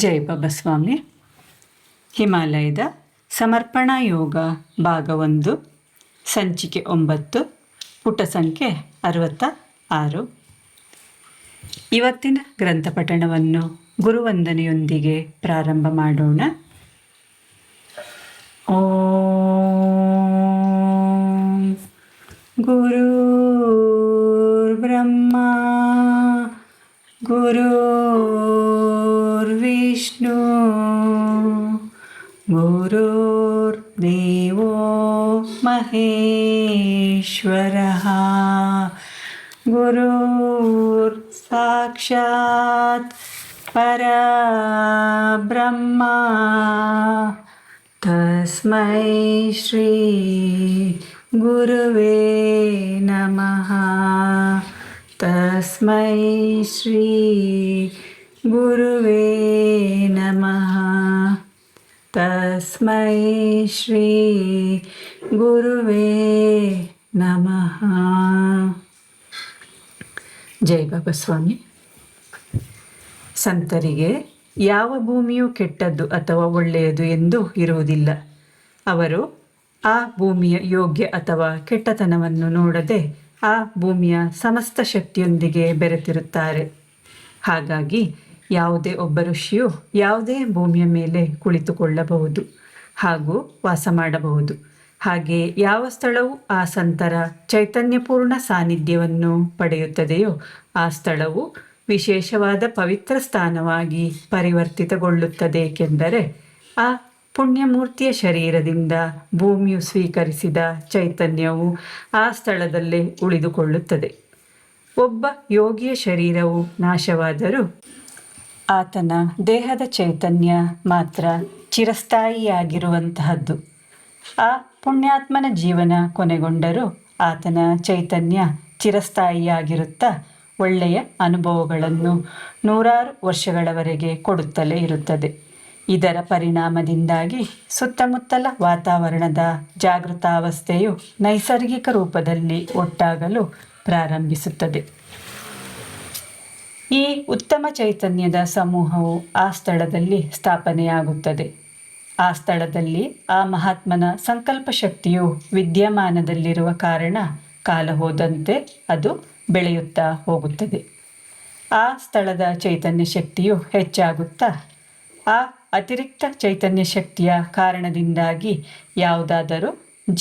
ಜೈ ಬಾಬಾ ಸ್ವಾಮಿ. ಹಿಮಾಲಯದ ಸಮರ್ಪಣಾ ಯೋಗ ಭಾಗ 1, ಸಂಚಿಕೆ 9, ಪುಟ ಸಂಖ್ಯೆ 66. ಇವತ್ತಿನ ಗ್ರಂಥ ಪಠಣವನ್ನು ಗುರುವಂದನೆಯೊಂದಿಗೆ ಪ್ರಾರಂಭ ಮಾಡೋಣ. ಓಂ ಗುರುರ್ ಬ್ರಹ್ಮ ಗುರುರ್ವಿಷ್ಣು ಗುರುರ್ದೇವೋ ಮಹೇಶ್ವರಃ ಗುರುರ್ ಸಾಕ್ಷಾತ್ ಪರಬ್ರಹ್ಮ ತಸ್ಮೈ ಶ್ರೀ ಗುರುವೇ ನಮಃ. ತಸ್ಮೈ ಶ್ರೀ ಗುರುವೇ ನಮಃ. ತಸ್ಮೈ ಶ್ರೀ ಗುರುವೇ ನಮಃ. ಜೈ ಬಾಬಾ ಸ್ವಾಮಿ. ಸಂತರಿಗೆ ಯಾವ ಭೂಮಿಯೂ ಕೆಟ್ಟದ್ದು ಅಥವಾ ಒಳ್ಳೆಯದು ಎಂದು ಇರುವುದಿಲ್ಲ. ಅವರು ಆ ಭೂಮಿಯ ಯೋಗ್ಯ ಅಥವಾ ಕೆಟ್ಟತನವನ್ನು ನೋಡದೆ ಆ ಭೂಮಿಯ ಸಮಸ್ತ ಶಕ್ತಿಯೊಂದಿಗೆ ಬೆರೆತಿರುತ್ತಾರೆ. ಹಾಗಾಗಿ ಯಾವುದೇ ಒಬ್ಬ ಋಷಿಯು ಯಾವುದೇ ಭೂಮಿಯ ಮೇಲೆ ಕುಳಿತುಕೊಳ್ಳಬಹುದು ಹಾಗೂ ವಾಸ ಮಾಡಬಹುದು. ಹಾಗೆ ಯಾವ ಸ್ಥಳವು ಆ ಸಂತರ ಚೈತನ್ಯಪೂರ್ಣ ಸಾನ್ನಿಧ್ಯವನ್ನು ಪಡೆಯುತ್ತದೆಯೋ ಆ ಸ್ಥಳವು ವಿಶೇಷವಾದ ಪವಿತ್ರ ಸ್ಥಾನವಾಗಿ ಪರಿವರ್ತಿತಗೊಳ್ಳುತ್ತದೆ. ಏಕೆಂದರೆ ಆ ಪುಣ್ಯಮೂರ್ತಿಯ ಶರೀರದಿಂದ ಭೂಮಿಯು ಸ್ವೀಕರಿಸಿದ ಚೈತನ್ಯವು ಆ ಸ್ಥಳದಲ್ಲೇ ಉಳಿದುಕೊಳ್ಳುತ್ತದೆ. ಒಬ್ಬ ಯೋಗಿಯ ಶರೀರವು ನಾಶವಾದರೂ ಆತನ ದೇಹದ ಚೈತನ್ಯ ಮಾತ್ರ ಚಿರಸ್ಥಾಯಿಯಾಗಿರುವಂತಹದ್ದು. ಆ ಪುಣ್ಯಾತ್ಮನ ಜೀವನ ಕೊನೆಗೊಂಡರೂ ಆತನ ಚೈತನ್ಯ ಚಿರಸ್ಥಾಯಿಯಾಗಿರುತ್ತಾ ಒಳ್ಳೆಯ ಅನುಭವಗಳನ್ನು 100 ವರ್ಷಗಳವರೆಗೆ ಕೊಡುತ್ತಲೇ ಇರುತ್ತದೆ. ಇದರ ಪರಿಣಾಮದಿಂದಾಗಿ ಸುತ್ತಮುತ್ತಲ ವಾತಾವರಣದ ಜಾಗೃತಾವಸ್ಥೆಯು ನೈಸರ್ಗಿಕ ರೂಪದಲ್ಲಿ ಒಟ್ಟಾಗಲು ಪ್ರಾರಂಭಿಸುತ್ತದೆ. ಈ ಉತ್ತಮ ಚೈತನ್ಯದ ಸಮೂಹವು ಆ ಸ್ಥಳದಲ್ಲಿ ಸ್ಥಾಪನೆಯಾಗುತ್ತದೆ. ಆ ಸ್ಥಳದಲ್ಲಿ ಆ ಮಹಾತ್ಮನ ಸಂಕಲ್ಪ ಶಕ್ತಿಯು ವಿದ್ಯಮಾನದಲ್ಲಿರುವ ಕಾರಣ ಕಾಲ ಹೋದಂತೆ ಅದು ಬೆಳೆಯುತ್ತಾ ಹೋಗುತ್ತದೆ. ಆ ಸ್ಥಳದ ಚೈತನ್ಯ ಶಕ್ತಿಯು ಹೆಚ್ಚಾಗುತ್ತಾ ಆ ಅತಿರಿಕ್ತ ಚೈತನ್ಯ ಶಕ್ತಿಯ ಕಾರಣದಿಂದಾಗಿ ಯಾವುದಾದರೂ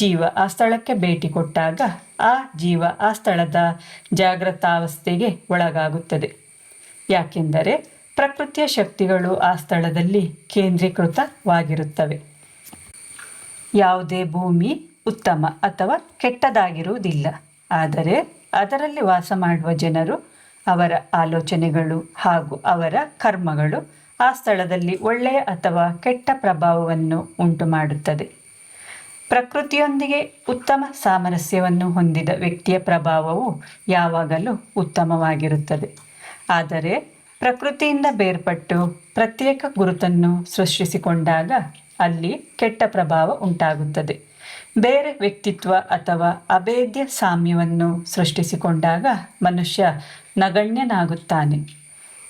ಜೀವ ಆ ಸ್ಥಳಕ್ಕೆ ಭೇಟಿ ಕೊಟ್ಟಾಗ ಆ ಜೀವ ಆ ಸ್ಥಳದ ಜಾಗೃತಾವಸ್ಥೆಗೆ ಒಳಗಾಗುತ್ತದೆ. ಯಾಕೆಂದರೆ ಪ್ರಕೃತಿಯ ಶಕ್ತಿಗಳು ಆ ಸ್ಥಳದಲ್ಲಿ ಕೇಂದ್ರೀಕೃತವಾಗಿರುತ್ತವೆ. ಯಾವುದೇ ಭೂಮಿ ಉತ್ತಮ ಅಥವಾ ಕೆಟ್ಟದಾಗಿರುವುದಿಲ್ಲ. ಆದರೆ ಅದರಲ್ಲಿ ವಾಸ ಮಾಡುವ ಜನರು, ಅವರ ಆಲೋಚನೆಗಳು ಹಾಗೂ ಅವರ ಕರ್ಮಗಳು ಆ ಸ್ಥಳದಲ್ಲಿ ಒಳ್ಳೆಯ ಅಥವಾ ಕೆಟ್ಟ ಪ್ರಭಾವವನ್ನು ಉಂಟು ಮಾಡುತ್ತದೆ. ಪ್ರಕೃತಿಯೊಂದಿಗೆ ಉತ್ತಮ ಸಾಮರಸ್ಯವನ್ನು ಹೊಂದಿದ ವ್ಯಕ್ತಿಯ ಪ್ರಭಾವವು ಯಾವಾಗಲೂ ಉತ್ತಮವಾಗಿರುತ್ತದೆ. ಆದರೆ ಪ್ರಕೃತಿಯಿಂದ ಬೇರ್ಪಟ್ಟು ಪ್ರತ್ಯೇಕ ಗುರುತನ್ನು ಸೃಷ್ಟಿಸಿಕೊಂಡಾಗ ಅಲ್ಲಿ ಕೆಟ್ಟ ಪ್ರಭಾವ ಉಂಟಾಗುತ್ತದೆ. ಬೇರೆ ವ್ಯಕ್ತಿತ್ವ ಅಥವಾ ಅಭೇದ್ಯ ಸಾಮ್ಯವನ್ನು ಸೃಷ್ಟಿಸಿಕೊಂಡಾಗ ಮನುಷ್ಯ ನಗಣ್ಯನಾಗುತ್ತಾನೆ,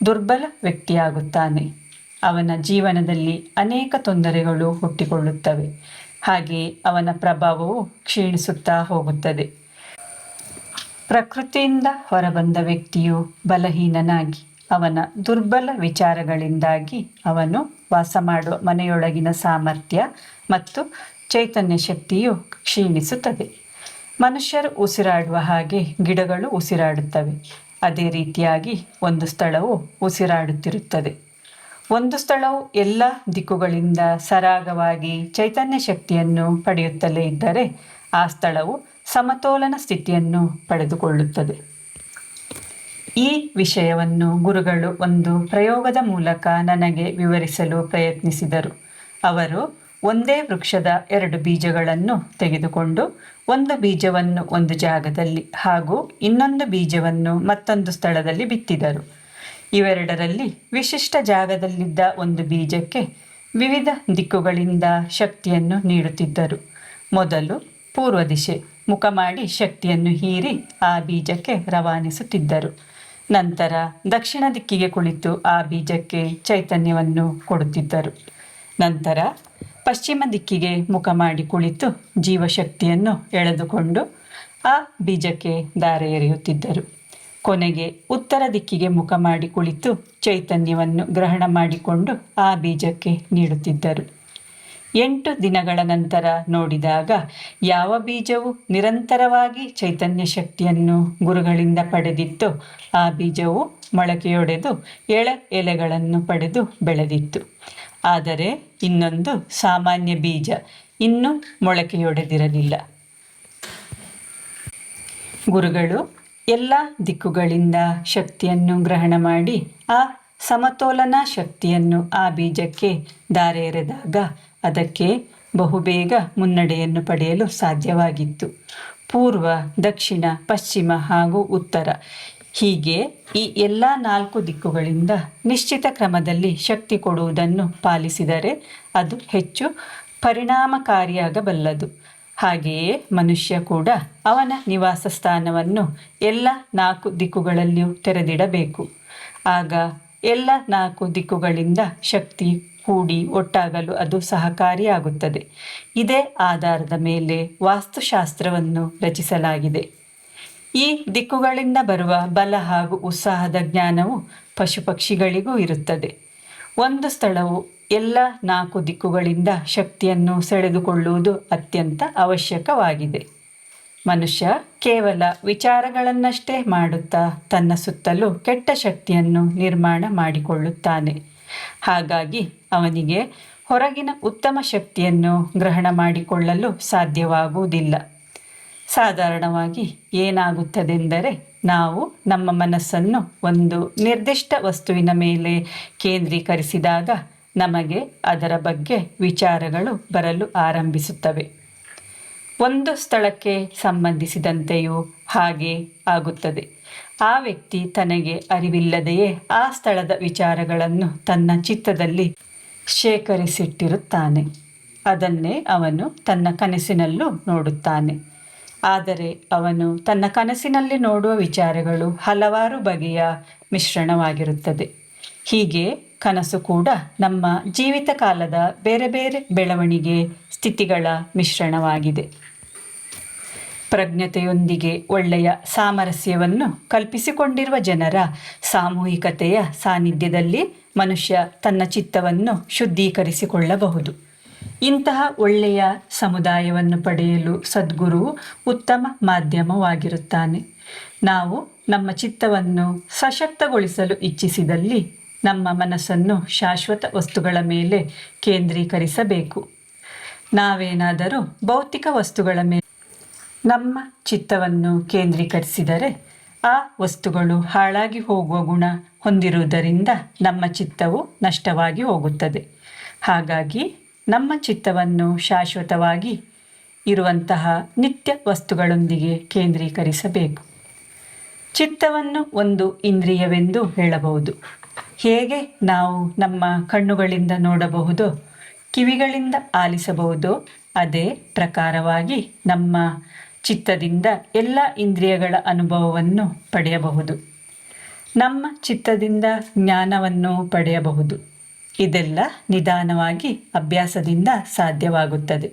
ದುರ್ಬಲ ವ್ಯಕ್ತಿಯಾಗುತ್ತಾನೆ. ಅವನ ಜೀವನದಲ್ಲಿ ಅನೇಕ ತೊಂದರೆಗಳು ಹುಟ್ಟಿಕೊಳ್ಳುತ್ತವೆ. ಹಾಗೆಯೇ ಅವನ ಪ್ರಭಾವವು ಕ್ಷೀಣಿಸುತ್ತಾ ಹೋಗುತ್ತದೆ. ಪ್ರಕೃತಿಯಿಂದ ಹೊರಬಂದ ವ್ಯಕ್ತಿಯು ಬಲಹೀನನಾಗಿ ಅವನ ದುರ್ಬಲ ವಿಚಾರಗಳಿಂದಾಗಿ ಅವನು ವಾಸ ಮಾಡುವ ಮನೆಯೊಳಗಿನ ಸಾಮರ್ಥ್ಯ ಮತ್ತು ಚೈತನ್ಯ ಶಕ್ತಿಯು ಕ್ಷೀಣಿಸುತ್ತದೆ. ಮನುಷ್ಯರು ಉಸಿರಾಡುವ ಹಾಗೆ ಗಿಡಗಳು ಉಸಿರಾಡುತ್ತವೆ. ಅದೇ ರೀತಿಯಾಗಿ ಒಂದು ಸ್ಥಳವು ಉಸಿರಾಡುತ್ತಿರುತ್ತದೆ. ಒಂದು ಸ್ಥಳವು ಎಲ್ಲ ದಿಕ್ಕುಗಳಿಂದ ಸರಾಗವಾಗಿ ಚೈತನ್ಯ ಶಕ್ತಿಯನ್ನು ಪಡೆಯುತ್ತಲೇ ಇದ್ದರೆ ಆ ಸ್ಥಳವು ಸಮತೋಲನ ಸ್ಥಿತಿಯನ್ನು ಪಡೆದುಕೊಳ್ಳುತ್ತದೆ. ಈ ವಿಷಯವನ್ನು ಗುರುಗಳು ಒಂದು ಪ್ರಯೋಗದ ಮೂಲಕ ನನಗೆ ವಿವರಿಸಲು ಪ್ರಯತ್ನಿಸಿದರು. ಅವರು ಒಂದೇ ವೃಕ್ಷದ 2 ಬೀಜಗಳನ್ನು ತೆಗೆದುಕೊಂಡು ಒಂದು ಬೀಜವನ್ನು ಒಂದು ಜಾಗದಲ್ಲಿ ಹಾಗೂ ಇನ್ನೊಂದು ಬೀಜವನ್ನು ಮತ್ತೊಂದು ಸ್ಥಳದಲ್ಲಿ ಬಿತ್ತಿದರು. ಇವೆರಡರಲ್ಲಿ ವಿಶಿಷ್ಟ ಜಾಗದಲ್ಲಿದ್ದ ಒಂದು ಬೀಜಕ್ಕೆ ವಿವಿಧ ದಿಕ್ಕುಗಳಿಂದ ಶಕ್ತಿಯನ್ನು ನೀಡುತ್ತಿದ್ದರು. ಮೊದಲು ಪೂರ್ವ ದಿಶೆ ಮುಖ ಮಾಡಿ ಶಕ್ತಿಯನ್ನು ಹೀರಿ ಆ ಬೀಜಕ್ಕೆ ರವಾನಿಸುತ್ತಿದ್ದರು. ನಂತರ ದಕ್ಷಿಣ ದಿಕ್ಕಿಗೆ ಕುಳಿತು ಆ ಬೀಜಕ್ಕೆ ಚೈತನ್ಯವನ್ನು ಕೊಡುತ್ತಿದ್ದರು. ನಂತರ ಪಶ್ಚಿಮ ದಿಕ್ಕಿಗೆ ಮುಖ ಮಾಡಿ ಕುಳಿತು ಜೀವಶಕ್ತಿಯನ್ನು ಎಳೆದುಕೊಂಡು ಆ ಬೀಜಕ್ಕೆ ಧಾರೆ ಎರೆಯುತ್ತಿದ್ದರು. ಕೊನೆಗೆ ಉತ್ತರ ದಿಕ್ಕಿಗೆ ಮುಖ ಮಾಡಿ ಕುಳಿತು ಚೈತನ್ಯವನ್ನು ಗ್ರಹಣ ಮಾಡಿಕೊಂಡು ಆ ಬೀಜಕ್ಕೆ ನೀಡುತ್ತಿದ್ದರು. 8 ದಿನಗಳ ನಂತರ ನೋಡಿದಾಗ ಯಾವ ಬೀಜವು ನಿರಂತರವಾಗಿ ಚೈತನ್ಯ ಶಕ್ತಿಯನ್ನು ಗುರುಗಳಿಂದ ಪಡೆದಿತ್ತೋ ಆ ಬೀಜವು ಮೊಳಕೆಯೊಡೆದು ಎಲೆಗಳನ್ನು ಪಡೆದು ಬೆಳೆದಿತ್ತು. ಆದರೆ ಇನ್ನೊಂದು ಸಾಮಾನ್ಯ ಬೀಜ ಇನ್ನೂ ಮೊಳಕೆಯೊಡೆದಿರಲಿಲ್ಲ. ಗುರುಗಳು ಎಲ್ಲ ದಿಕ್ಕುಗಳಿಂದ ಶಕ್ತಿಯನ್ನು ಗ್ರಹಣ ಮಾಡಿ ಆ ಸಮತೋಲನ ಶಕ್ತಿಯನ್ನು ಆ ಬೀಜಕ್ಕೆ ಧಾರೆ ಎರೆದಾಗ ಅದಕ್ಕೆ ಬಹುಬೇಗ ಮುನ್ನಡೆಯನ್ನು ಪಡೆಯಲು ಸಾಧ್ಯವಾಗಿತ್ತು. ಪೂರ್ವ, ದಕ್ಷಿಣ, ಪಶ್ಚಿಮ ಹಾಗೂ ಉತ್ತರ ಹೀಗೆ ಈ ಎಲ್ಲ 4 ದಿಕ್ಕುಗಳಿಂದ ನಿಶ್ಚಿತ ಕ್ರಮದಲ್ಲಿ ಶಕ್ತಿ ಕೊಡುವುದನ್ನು ಪಾಲಿಸಿದರೆ ಅದು ಹೆಚ್ಚು ಪರಿಣಾಮಕಾರಿಯಾಗಬಲ್ಲದು. ಹಾಗೆಯೇ ಮನುಷ್ಯ ಕೂಡ ಅವನ ನಿವಾಸ ಸ್ಥಾನವನ್ನು ಎಲ್ಲ 4 ದಿಕ್ಕುಗಳಲ್ಲಿಯೂ ತೆರೆದಿಡಬೇಕು. ಆಗ ಎಲ್ಲ 4 ದಿಕ್ಕುಗಳಿಂದ ಶಕ್ತಿ ಕೂಡಿ ಒಟ್ಟಾಗಲು ಅದು ಸಹಕಾರಿಯಾಗುತ್ತದೆ. ಇದೇ ಆಧಾರದ ಮೇಲೆ ವಾಸ್ತುಶಾಸ್ತ್ರವನ್ನು ರಚಿಸಲಾಗಿದೆ. ಈ ದಿಕ್ಕುಗಳಿಂದ ಬರುವ ಬಲ ಹಾಗೂ ಉತ್ಸಾಹದ ಜ್ಞಾನವು ಪಶು ಪಕ್ಷಿಗಳಿಗೂ ಇರುತ್ತದೆ. ಒಂದು ಸ್ಥಳವು ಎಲ್ಲ 4 ದಿಕ್ಕುಗಳಿಂದ ಶಕ್ತಿಯನ್ನು ಸೆಳೆದುಕೊಳ್ಳುವುದು ಅತ್ಯಂತ ಅವಶ್ಯಕವಾಗಿದೆ. ಮನುಷ್ಯ ಕೇವಲ ವಿಚಾರಗಳನ್ನಷ್ಟೇ ಮಾಡುತ್ತಾ ತನ್ನ ಸುತ್ತಲೂ ಕೆಟ್ಟ ಶಕ್ತಿಯನ್ನು ನಿರ್ಮಾಣ ಮಾಡಿಕೊಳ್ಳುತ್ತಾನೆ. ಹಾಗಾಗಿ ಅವನಿಗೆ ಹೊರಗಿನ ಉತ್ತಮ ಶಕ್ತಿಯನ್ನು ಗ್ರಹಣ ಮಾಡಿಕೊಳ್ಳಲು ಸಾಧ್ಯವಾಗುವುದಿಲ್ಲ. ಸಾಧಾರಣವಾಗಿ ಏನಾಗುತ್ತದೆಂದರೆ ನಾವು ನಮ್ಮ ಮನಸ್ಸನ್ನು ಒಂದು ನಿರ್ದಿಷ್ಟ ವಸ್ತುವಿನ ಮೇಲೆ ಕೇಂದ್ರೀಕರಿಸಿದಾಗ ನಮಗೆ ಅದರ ಬಗ್ಗೆ ವಿಚಾರಗಳು ಬರಲು ಆರಂಭಿಸುತ್ತವೆ. ಒಂದು ಸ್ಥಳಕ್ಕೆ ಸಂಬಂಧಿಸಿದಂತೆಯೂ ಹಾಗೆ ಆಗುತ್ತದೆ. ಆ ವ್ಯಕ್ತಿ ತನಗೆ ಅರಿವಿಲ್ಲದೆಯೇ ಆ ಸ್ಥಳದ ವಿಚಾರಗಳನ್ನು ತನ್ನ ಚಿತ್ತದಲ್ಲಿ ಶೇಖರಿಸಿಟ್ಟಿರುತ್ತಾನೆ. ಅದನ್ನೇ ಅವನು ತನ್ನ ಕನಸಿನಲ್ಲೂ ನೋಡುತ್ತಾನೆ. ಆದರೆ ಅವನು ತನ್ನ ಕನಸಿನಲ್ಲಿ ನೋಡುವ ವಿಚಾರಗಳು ಹಲವಾರು ಬಗೆಯ ಮಿಶ್ರಣವಾಗಿರುತ್ತದೆ. ಹೀಗೆ ಕನಸು ಕೂಡ ನಮ್ಮ ಜೀವಿತ ಕಾಲದ ಬೇರೆ ಬೇರೆ ಬೆಳವಣಿಗೆ ಸ್ಥಿತಿಗಳ ಮಿಶ್ರಣವಾಗಿದೆ. ಪ್ರಜ್ಞತೆಯೊಂದಿಗೆ ಒಳ್ಳೆಯ ಸಾಮರಸ್ಯವನ್ನು ಕಲ್ಪಿಸಿಕೊಂಡಿರುವ ಜನರ ಸಾಮೂಹಿಕತೆಯ ಸಾನ್ನಿಧ್ಯದಲ್ಲಿ ಮನುಷ್ಯ ತನ್ನ ಚಿತ್ತವನ್ನು ಶುದ್ಧೀಕರಿಸಿಕೊಳ್ಳಬಹುದು. ಇಂತಹ ಒಳ್ಳೆಯ ಸಮುದಾಯವನ್ನು ಪಡೆಯಲು ಸದ್ಗುರುವು ಉತ್ತಮ ಮಾಧ್ಯಮವಾಗಿರುತ್ತಾನೆ. ನಾವು ನಮ್ಮ ಚಿತ್ತವನ್ನು ಸಶಕ್ತಗೊಳಿಸಲು ಇಚ್ಛಿಸಿದಲ್ಲಿ ನಮ್ಮ ಮನಸ್ಸನ್ನು ಶಾಶ್ವತ ವಸ್ತುಗಳ ಮೇಲೆ ಕೇಂದ್ರೀಕರಿಸಬೇಕು. ನಾವೇನಾದರೂ ಭೌತಿಕ ವಸ್ತುಗಳ ಮೇಲೆ ನಮ್ಮ ಚಿತ್ತವನ್ನು ಕೇಂದ್ರೀಕರಿಸಿದರೆ ಆ ವಸ್ತುಗಳು ಹಾಳಾಗಿ ಹೋಗುವ ಗುಣ ಹೊಂದಿರುವುದರಿಂದ ನಮ್ಮ ಚಿತ್ತವು ನಷ್ಟವಾಗಿ ಹೋಗುತ್ತದೆ. ಹಾಗಾಗಿ ನಮ್ಮ ಚಿತ್ತವನ್ನು ಶಾಶ್ವತವಾಗಿ ಇರುವಂತಹ ನಿತ್ಯ ವಸ್ತುಗಳೊಂದಿಗೆ ಕೇಂದ್ರೀಕರಿಸಬೇಕು. ಚಿತ್ತವನ್ನು ಒಂದು ಇಂದ್ರಿಯವೆಂದು ಹೇಳಬಹುದು. ಹೇಗೆ ನಾವು ನಮ್ಮ ಕಣ್ಣುಗಳಿಂದ ನೋಡಬಹುದೋ, ಕಿವಿಗಳಿಂದ ಆಲಿಸಬಹುದೋ, ಅದೇ ಪ್ರಕಾರವಾಗಿ ನಮ್ಮ ಚಿತ್ತದಿಂದ ಎಲ್ಲ ಇಂದ್ರಿಯಗಳ ಅನುಭವವನ್ನು ಪಡೆಯಬಹುದು. ನಮ್ಮ ಚಿತ್ತದಿಂದ ಜ್ಞಾನವನ್ನು ಪಡೆಯಬಹುದು. ಇದೆಲ್ಲ ನಿಧಾನವಾಗಿ ಅಭ್ಯಾಸದಿಂದ ಸಾಧ್ಯವಾಗುತ್ತದೆ.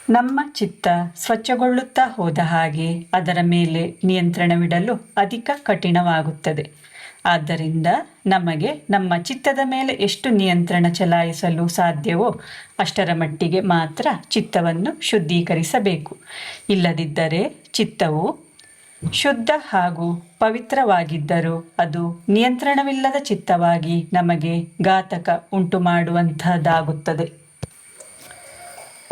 ನಮ್ಮ ಚಿತ್ತ ಸ್ವಚ್ಛಗೊಳ್ಳುತ್ತಾ ಹೋದ ಹಾಗೆ ಅದರ ಮೇಲೆ ನಿಯಂತ್ರಣವಿಡಲು ಅಧಿಕ ಕಠಿಣವಾಗುತ್ತದೆ. ಆದ್ದರಿಂದ ನಮಗೆ ನಮ್ಮ ಚಿತ್ತದ ಮೇಲೆ ಎಷ್ಟು ನಿಯಂತ್ರಣ ಚಲಾಯಿಸಲು ಸಾಧ್ಯವೋ ಅಷ್ಟರ ಮಟ್ಟಿಗೆ ಮಾತ್ರ ಚಿತ್ತವನ್ನು ಶುದ್ಧೀಕರಿಸಬೇಕು. ಇಲ್ಲದಿದ್ದರೆ ಚಿತ್ತವು ಶುದ್ಧ ಹಾಗೂ ಪವಿತ್ರವಾಗಿದ್ದರೂ ಅದು ನಿಯಂತ್ರಣವಿಲ್ಲದ ಚಿತ್ತವಾಗಿ ನಮಗೆ ಘಾತಕ ಉಂಟು ಮಾಡುವಂತಹದ್ದಾಗುತ್ತದೆ.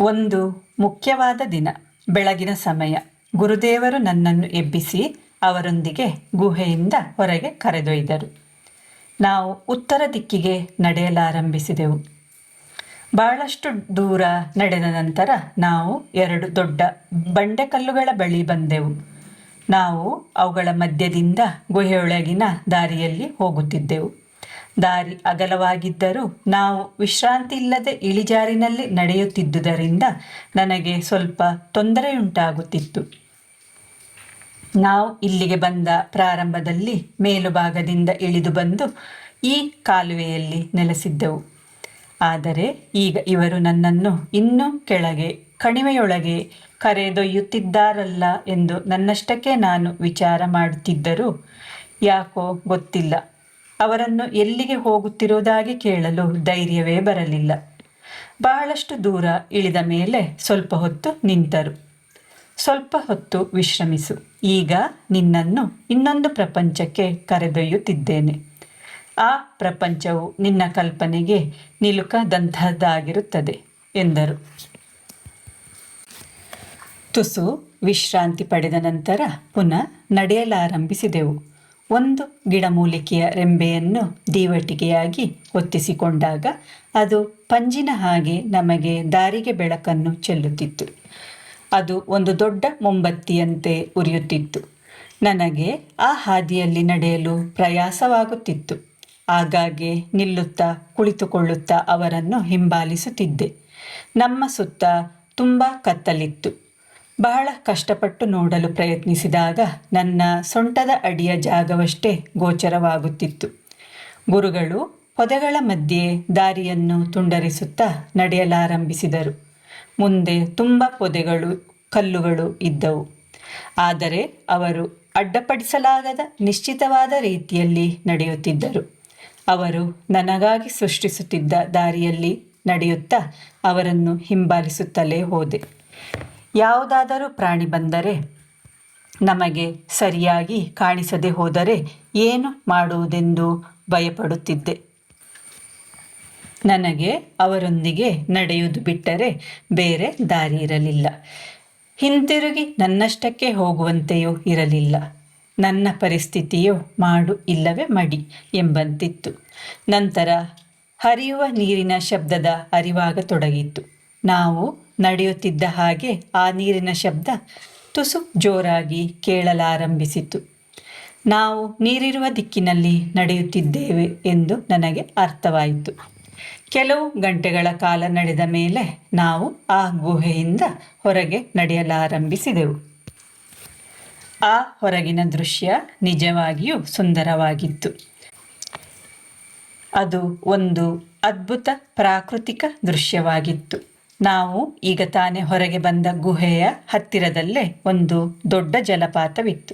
ಒಂದು ಮುಖ್ಯವಾದ ದಿನ ಬೆಳಗಿನ ಸಮಯ ಗುರುದೇವರು ನನ್ನನ್ನು ಎಬ್ಬಿಸಿ ಅವರೊಂದಿಗೆ ಗುಹೆಯಿಂದ ಹೊರಗೆ ಕರೆದೊಯ್ದರು. ನಾವು ಉತ್ತರ ದಿಕ್ಕಿಗೆ ನಡೆಯಲಾರಂಭಿಸಿದೆವು. ಬಹಳಷ್ಟು ದೂರ ನಡೆದ ನಂತರ ನಾವು 2 ದೊಡ್ಡ ಬಂಡೆಕಲ್ಲುಗಳ ಬಳಿ ಬಂದೆವು. ನಾವು ಅವುಗಳ ಮಧ್ಯದಿಂದ ಗುಹೆಯೊಳಗಿನ ದಾರಿಯಲ್ಲಿ ಹೋಗುತ್ತಿದ್ದೆವು. ದಾರಿ ಅಗಲವಾಗಿದ್ದರೂ ನಾವು ವಿಶ್ರಾಂತಿ ಇಲ್ಲದೆ ಇಳಿಜಾರಿನಲ್ಲಿ ನಡೆಯುತ್ತಿದ್ದುದರಿಂದ ನನಗೆ ಸ್ವಲ್ಪ ತೊಂದರೆಯುಂಟಾಗುತ್ತಿತ್ತು. ನಾವು ಇಲ್ಲಿಗೆ ಬಂದ ಪ್ರಾರಂಭದಲ್ಲಿ ಮೇಲುಭಾಗದಿಂದ ಇಳಿದು ಬಂದು ಈ ಕಾಲುವೆಯಲ್ಲಿ ನೆಲೆಸಿದ್ದೆವು. ಆದರೆ ಈಗ ಇವರು ನನ್ನನ್ನು ಇನ್ನೂ ಕೆಳಗೆ ಕಣಿವೆಯೊಳಗೆ ಕರೆದೊಯ್ಯುತ್ತಿದ್ದಾರಲ್ಲ ಎಂದು ನನ್ನಷ್ಟಕ್ಕೆ ನಾನು ವಿಚಾರ ಮಾಡುತ್ತಿದ್ದರೂ ಯಾಕೋ ಗೊತ್ತಿಲ್ಲ, ಅವರನ್ನು ಎಲ್ಲಿಗೆ ಹೋಗುತ್ತಿರುವುದಾಗಿ ಕೇಳಲು ಧೈರ್ಯವೇ ಬರಲಿಲ್ಲ. ಬಹಳಷ್ಟು ದೂರ ಇಳಿದ ಮೇಲೆ ಸ್ವಲ್ಪ ಹೊತ್ತು ನಿಂತರು. ಸ್ವಲ್ಪ ಹೊತ್ತು ವಿಶ್ರಮಿಸು, ಈಗ ನಿನ್ನನ್ನು ಇನ್ನೊಂದು ಪ್ರಪಂಚಕ್ಕೆ ಕರೆದೊಯ್ಯುತ್ತಿದ್ದೇನೆ. ಆ ಪ್ರಪಂಚವು ನಿನ್ನ ಕಲ್ಪನೆಗೆ ನಿಲುಕದಂತಹದ್ದಾಗಿರುತ್ತದೆ ಎಂದರು. ತುಸು ವಿಶ್ರಾಂತಿ ಪಡೆದ ನಂತರ ಪುನಃ ನಡೆಯಲಾರಂಭಿಸಿದೆವು. ಒಂದು ಗಿಡಮೂಲಿಕೆಯ ರೆಂಬೆಯನ್ನು ದೀವಟಿಗೆಯಾಗಿ ಹೊತ್ತಿಸಿಕೊಂಡಾಗ ಅದು ಪಂಜಿನ ಹಾಗೆ ನಮಗೆ ದಾರಿಗೆ ಬೆಳಕನ್ನು ಚೆಲ್ಲುತ್ತಿತ್ತು. ಅದು ಒಂದು ದೊಡ್ಡ ಮೊಂಬತ್ತಿಯಂತೆ ಉರಿಯುತ್ತಿತ್ತು. ನನಗೆ ಆ ಹಾದಿಯಲ್ಲಿ ನಡೆಯಲು ಪ್ರಯಾಸವಾಗುತ್ತಿತ್ತು. ಆಗಾಗ್ಗೆ ನಿಲ್ಲುತ್ತಾ ಕುಳಿತುಕೊಳ್ಳುತ್ತಾ ಅವರನ್ನು ಹಿಂಬಾಲಿಸುತ್ತಿದ್ದೆ. ನಮ್ಮ ಸುತ್ತ ತುಂಬ ಕತ್ತಲಿತ್ತು. ಬಹಳ ಕಷ್ಟಪಟ್ಟು ನೋಡಲು ಪ್ರಯತ್ನಿಸಿದಾಗ ನನ್ನ ಸೊಂಟದ ಅಡಿಯ ಜಾಗವಷ್ಟೇ ಗೋಚರವಾಗುತ್ತಿತ್ತು. ಗುರುಗಳು ಪೊದೆಗಳ ಮಧ್ಯೆ ದಾರಿಯನ್ನು ತುಂಡರಿಸುತ್ತಾ ನಡೆಯಲಾರಂಭಿಸಿದರು. ಮುಂದೆ ತುಂಬ ಪೊದೆಗಳು, ಕಲ್ಲುಗಳು ಇದ್ದವು. ಆದರೆ ಅವರು ಅಡ್ಡಪಡಿಸಲಾಗದ ನಿಶ್ಚಿತವಾದ ರೀತಿಯಲ್ಲಿ ನಡೆಯುತ್ತಿದ್ದರು. ಅವರು ನನಗಾಗಿ ಸೃಷ್ಟಿಸುತ್ತಿದ್ದ ದಾರಿಯಲ್ಲಿ ನಡೆಯುತ್ತಾ ಅವರನ್ನು ಹಿಂಬಾಲಿಸುತ್ತಲೇ ಹೋದೆ. ಯಾವುದಾದರೂ ಪ್ರಾಣಿ ಬಂದರೆ, ನಮಗೆ ಸರಿಯಾಗಿ ಕಾಣಿಸದೆ ಹೋದರೆ ಏನು ಮಾಡುವುದೆಂದು ಭಯಪಡುತ್ತಿದ್ದೆ. ನನಗೆ ಅವರೊಂದಿಗೆ ನಡೆಯುವುದು ಬಿಟ್ಟರೆ ಬೇರೆ ದಾರಿ ಇರಲಿಲ್ಲ. ಹಿಂತಿರುಗಿ ನನ್ನಷ್ಟಕ್ಕೆ ಹೋಗುವಂತೆಯೂ ಇರಲಿಲ್ಲ. ನನ್ನ ಪರಿಸ್ಥಿತಿಯು ಮಾಡು ಇಲ್ಲವೇ ಮಡಿ ಎಂಬಂತಿತ್ತು. ನಂತರ ಹರಿಯುವ ನೀರಿನ ಶಬ್ದದ ಅರಿವಾಗತೊಡಗಿತ್ತು. ನಾವು ನಡೆಯುತ್ತಿದ್ದ ಹಾಗೆ ಆ ನೀರಿನ ಶಬ್ದ ತುಸು ಜೋರಾಗಿ ಕೇಳಲಾರಂಭಿಸಿತು. ನಾವು ನೀರಿರುವ ದಿಕ್ಕಿನಲ್ಲಿ ನಡೆಯುತ್ತಿದ್ದೇವೆ ಎಂದು ನನಗೆ ಅರ್ಥವಾಯಿತು. ಕೆಲವು ಗಂಟೆಗಳ ಕಾಲ ನಡೆದ ಮೇಲೆ ನಾವು ಆ ಗುಹೆಯಿಂದ ಹೊರಗೆ ನಡೆಯಲಾರಂಭಿಸಿದೆವು. ಆ ಹೊರಗಿನ ದೃಶ್ಯ ನಿಜವಾಗಿಯೂ ಸುಂದರವಾಗಿತ್ತು. ಅದು ಒಂದು ಅದ್ಭುತ ಪ್ರಾಕೃತಿಕ ದೃಶ್ಯವಾಗಿತ್ತು. ನಾವು ಈಗ ತಾನೇ ಹೊರಗೆ ಬಂದ ಗುಹೆಯ ಹತ್ತಿರದಲ್ಲೇ ಒಂದು ದೊಡ್ಡ ಜಲಪಾತವಿತ್ತು.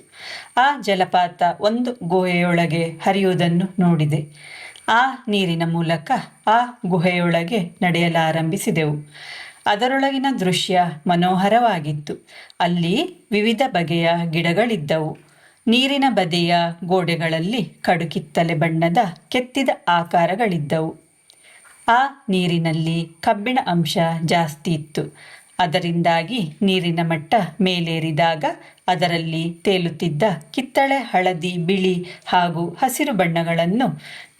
ಆ ಜಲಪಾತ ಒಂದು ಗುಹೆಯೊಳಗೆ ಹರಿಯುವುದನ್ನು ನೋಡಿದೆ. ಆ ನೀರಿನ ಮೂಲಕ ಆ ಗುಹೆಯೊಳಗೆ ನಡೆಯಲಾರಂಭಿಸಿದೆವು. ಅದರೊಳಗಿನ ದೃಶ್ಯ ಮನೋಹರವಾಗಿತ್ತು. ಅಲ್ಲಿ ವಿವಿಧ ಬಗೆಯ ಗಿಡಗಳಿದ್ದವು. ನೀರಿನ ಬದಿಯ ಗೋಡೆಗಳಲ್ಲಿ ಕಡುಕಿತ್ತಲೆ ಬಣ್ಣದ ಕೆತ್ತಿದ ಆಕಾರಗಳಿದ್ದವು. ಆ ನೀರಿನಲ್ಲಿ ಕಬ್ಬಿಣ ಅಂಶ ಜಾಸ್ತಿ ಇತ್ತು. ಅದರಿಂದಾಗಿ ನೀರಿನ ಮಟ್ಟ ಮೇಲೇರಿದಾಗ ಅದರಲ್ಲಿ ತೇಲುತ್ತಿದ್ದ ಕಿತ್ತಳೆ, ಹಳದಿ, ಬಿಳಿ ಹಾಗೂ ಹಸಿರು ಬಣ್ಣಗಳನ್ನು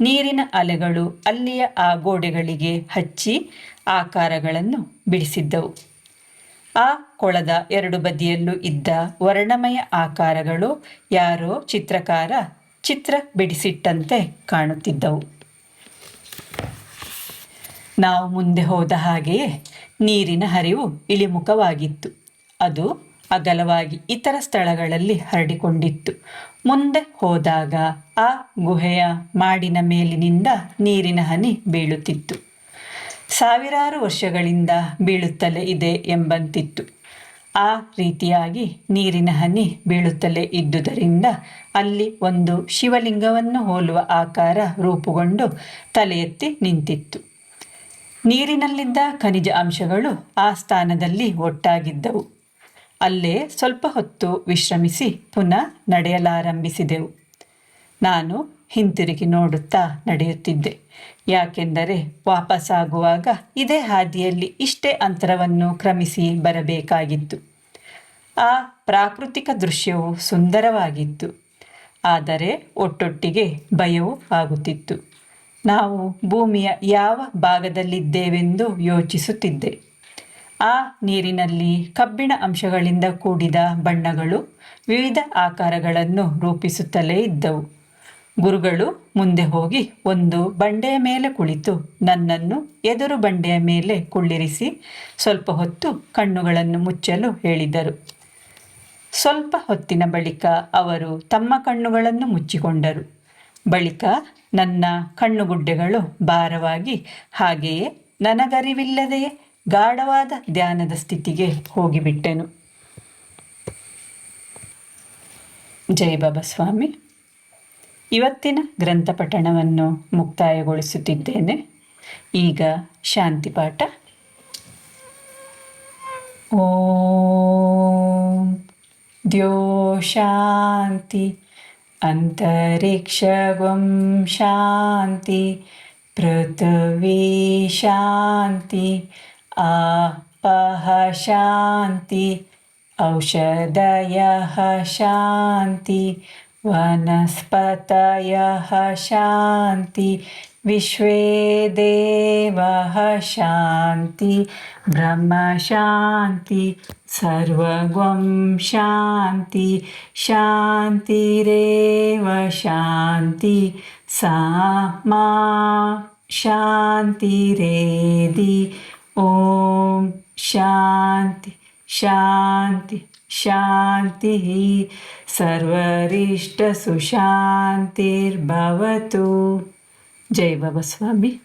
ನೀರಿನ ಅಲೆಗಳು ಅಲ್ಲಿಯ ಆ ಗೋಡೆಗಳಿಗೆ ಹಚ್ಚಿ ಆಕಾರಗಳನ್ನು ಬಿಡಿಸಿದ್ದವು. ಆ ಕೊಳದ ಎರಡು ಬದಿಯಲ್ಲೂ ಇದ್ದ ವರ್ಣಮಯ ಆಕಾರಗಳು ಯಾರೋ ಚಿತ್ರಕಾರ ಚಿತ್ರ ಬಿಡಿಸಿಟ್ಟಂತೆ ಕಾಣುತ್ತಿದ್ದವು. ನಾವು ಮುಂದೆ ಹೋದ ಹಾಗೆಯೇ ನೀರಿನ ಹರಿವು ಇಳಿಮುಖವಾಗಿತ್ತು. ಅದು ಅಗಲವಾಗಿ ಇತರ ಸ್ಥಳಗಳಲ್ಲಿ ಹರಡಿಕೊಂಡಿತ್ತು. ಮುಂದೆ ಹೋದಾಗ ಆ ಗುಹೆಯ ಮಾಡಿನ ಮೇಲಿನಿಂದ ನೀರಿನ ಹನಿ ಬೀಳುತ್ತಿತ್ತು. ಸಾವಿರಾರು ವರ್ಷಗಳಿಂದ ಬೀಳುತ್ತಲೇ ಇದೆ ಎಂಬಂತಿತ್ತು. ಆ ರೀತಿಯಾಗಿ ನೀರಿನ ಹನಿ ಬೀಳುತ್ತಲೇ ಇದ್ದುದರಿಂದ ಅಲ್ಲಿ ಒಂದು ಶಿವಲಿಂಗವನ್ನು ಹೋಲುವ ಆಕಾರ ರೂಪುಗೊಂಡು ತಲೆ ಎತ್ತಿ ನಿಂತಿತ್ತು. ನೀರಿನಲ್ಲಿದ್ದ ಖನಿಜ ಅಂಶಗಳು ಆ ಸ್ಥಾನದಲ್ಲಿ ಒಟ್ಟಾಗಿದ್ದವು. ಅಲ್ಲೇ ಸ್ವಲ್ಪ ಹೊತ್ತು ವಿಶ್ರಮಿಸಿ ಪುನಃ ನಡೆಯಲಾರಂಭಿಸಿದೆವು. ನಾನು ಹಿಂತಿರುಗಿ ನೋಡುತ್ತಾ ನಡೆಯುತ್ತಿದ್ದೆ. ಯಾಕೆಂದರೆ ವಾಪಸ್ಸಾಗುವಾಗ ಇದೇ ಹಾದಿಯಲ್ಲಿ ಇಷ್ಟೇ ಅಂತರವನ್ನು ಕ್ರಮಿಸಿ ಬರಬೇಕಾಗಿತ್ತು. ಆ ಪ್ರಾಕೃತಿಕ ದೃಶ್ಯವು ಸುಂದರವಾಗಿತ್ತು. ಆದರೆ ಒಟ್ಟೊಟ್ಟಿಗೆ ಭಯವೂ ಆಗುತ್ತಿತ್ತು. ನಾವು ಭೂಮಿಯ ಯಾವ ಭಾಗದಲ್ಲಿದ್ದೇವೆಂದು ಯೋಚಿಸುತ್ತಿದ್ದೆ. ಆ ನೀರಿನಲ್ಲಿ ಕಬ್ಬಿಣ ಅಂಶಗಳಿಂದ ಕೂಡಿದ ಬಣ್ಣಗಳು ವಿವಿಧ ಆಕಾರಗಳನ್ನು ರೂಪಿಸುತ್ತಲೇ ಇದ್ದವು. ಗುರುಗಳು ಮುಂದೆ ಹೋಗಿ ಒಂದು ಬಂಡೆಯ ಮೇಲೆ ಕುಳಿತು ನನ್ನನ್ನು ಎದುರು ಬಂಡೆಯ ಮೇಲೆ ಕುಳ್ಳಿರಿಸಿ ಸ್ವಲ್ಪ ಹೊತ್ತು ಕಣ್ಣುಗಳನ್ನು ಮುಚ್ಚಲು ಹೇಳಿದರು. ಸ್ವಲ್ಪ ಹೊತ್ತಿನ ಬಳಿಕ ಅವರು ತಮ್ಮ ಕಣ್ಣುಗಳನ್ನು ಮುಚ್ಚಿಕೊಂಡರು. ಬಳಿಕ ನನ್ನ ಕಣ್ಣುಗುಡ್ಡೆಗಳು ಭಾರವಾಗಿ ಹಾಗೆಯೇ ನನಗರಿವಿಲ್ಲದೆಯೇ ಗಾಢವಾದ ಧ್ಯಾನದ ಸ್ಥಿತಿಗೆ ಹೋಗಿಬಿಟ್ಟೆನು. ಜೈ ಬಾಬಾ ಸ್ವಾಮಿ. ಇವತ್ತಿನ ಗ್ರಂಥ ಪಠಣವನ್ನು ಮುಕ್ತಾಯಗೊಳಿಸುತ್ತಿದ್ದೇನೆ. ಈಗ ಶಾಂತಿ ಪಾಠ. ಓಂ ದ್ಯೋ ಶಾಂತಿ ಅಂತರಿಕ್ಷಗಂ ಶಾಂತಿ ಪೃಥ್ವಿ ಶಾಂತಿ ಆಪಃ ಶಾಂತಿ ಔಷಧಯಃ ಶಾಂತಿ ವನಸ್ಪತಯಃ ಶಾಂತಿ ವಿಶ್ವೇ ದೇವಃ ಶಾಂತಿ ಬ್ರಹ್ಮ ಶಾಂತಿ ಸರ್ವಗಂ ಶಾಂತಿ ಶಾಂತಿರೇವ ಶಾಂತಿ ಸಾಮಾ ಶಾಂತಿರೇಧಿ. ಓಂ ಶಾಂತಿ ಶಾಂತಿ ಶಾಂತಿ. ಸರ್ವರಿಷ್ಟ ಸುಶಾಂತಿರ್ಭವತು. ಜೈ ಬಾಬಾ ಸ್ವಾಮಿ.